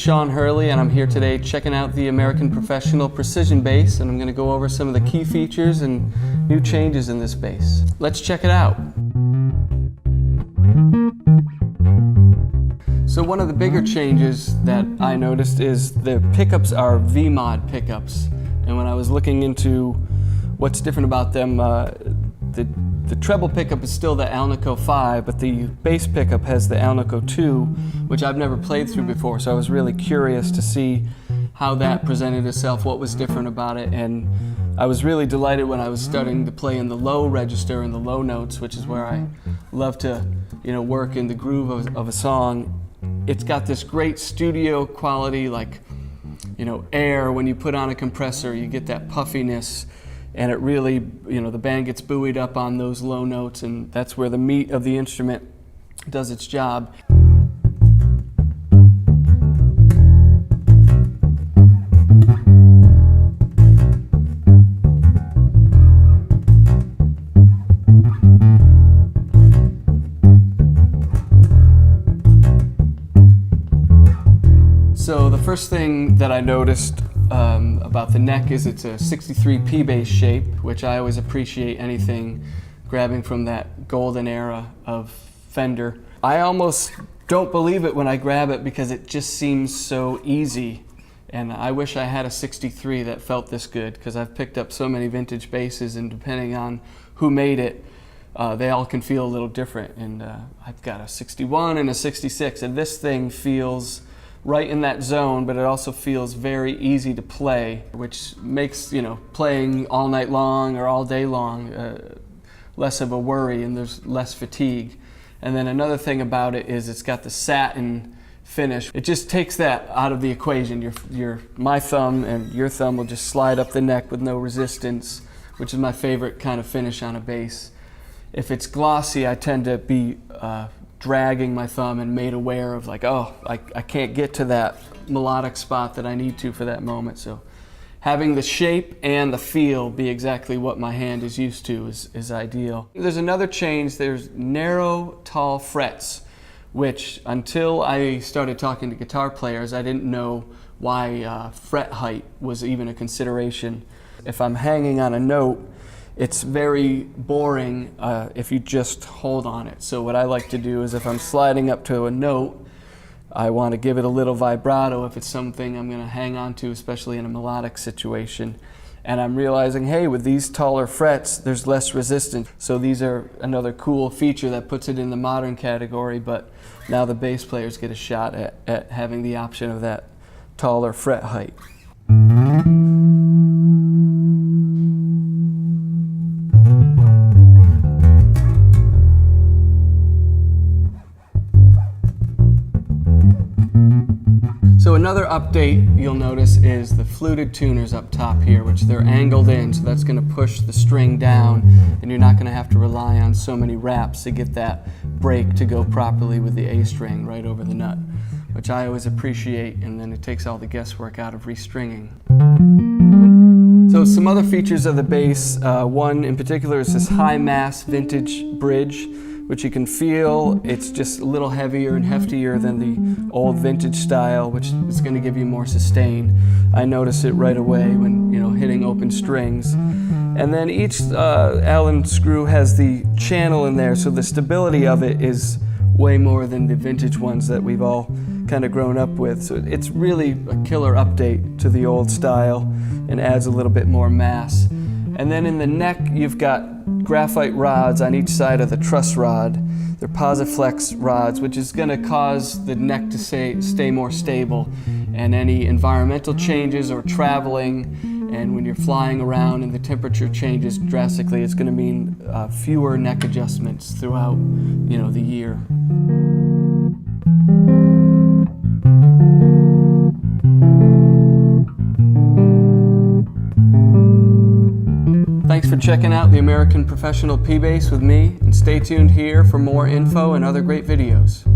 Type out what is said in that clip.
Sean Hurley, and I'm here today checking out the American Professional Precision Bass, and I'm going to go over some of the key features and new changes in this bass. Let's check it out. So one of the bigger changes that I noticed is the pickups are V-mod pickups, and when I was looking into what's different about them, the treble pickup is still the Alnico 5, but the bass pickup has the Alnico 2, which I've never played through before, so I was really curious to see how that presented itself, what was different about it, and I was really delighted when I was starting to play in the low register and the low notes, which is where I love to, work in the groove of a song. It's got this great studio quality, like, air. When you put on a compressor, you get that puffiness, and it really, the band gets buoyed up on those low notes, and that's where the meat of the instrument does its job. So the first thing that I noticed about the neck is it's a 63 P bass shape, which I always appreciate anything grabbing from that golden era of Fender. I almost don't believe it when I grab it because it just seems so easy, and I wish I had a 63 that felt this good, because I've picked up so many vintage basses, and depending on who made it, they all can feel a little different, and I've got a 61 and a 66, and this thing feels right in that zone, but it also feels very easy to play, which makes, playing all night long or all day long less of a worry, and there's less fatigue. And then another thing about it is it's got the satin finish. It just takes that out of the equation. My thumb and your thumb will just slide up the neck with no resistance, which is my favorite kind of finish on a bass. If it's glossy, I tend to be dragging my thumb and made aware of, like, oh, I can't get to that melodic spot that I need to for that moment. So having the shape and the feel be exactly what my hand is used to is ideal. There's another change. There's narrow, tall frets, which until I started talking to guitar players, I didn't know why fret height was even a consideration. If I'm hanging on a note, it's very boring if you just hold on it. So what I like to do is, if I'm sliding up to a note, I want to give it a little vibrato if it's something I'm going to hang on to, especially in a melodic situation. And I'm realizing, hey, with these taller frets, there's less resistance. So these are another cool feature that puts it in the modern category, but now the bass players get a shot at having the option of that taller fret height. So another update you'll notice is the fluted tuners up top here, which they're angled in, so that's going to push the string down, and you're not going to have to rely on so many wraps to get that break to go properly with the A string right over the nut, which I always appreciate, and then it takes all the guesswork out of restringing. So some other features of the bass, one in particular is this high mass vintage bridge, which you can feel. It's just a little heavier and heftier than the old vintage style, which is going to give you more sustain. I notice it right away when hitting open strings. And then each Allen screw has the channel in there, so the stability of it is way more than the vintage ones that we've all kind of grown up with. So it's really a killer update to the old style and adds a little bit more mass. And then in the neck, you've got graphite rods on each side of the truss rod. They're Posiflex rods, which is going to cause the neck to stay more stable. And any environmental changes or traveling, and when you're flying around and the temperature changes drastically, it's going to mean fewer neck adjustments throughout, the year. Thanks for checking out the American Professional P-Bass with me, and stay tuned here for more info and other great videos.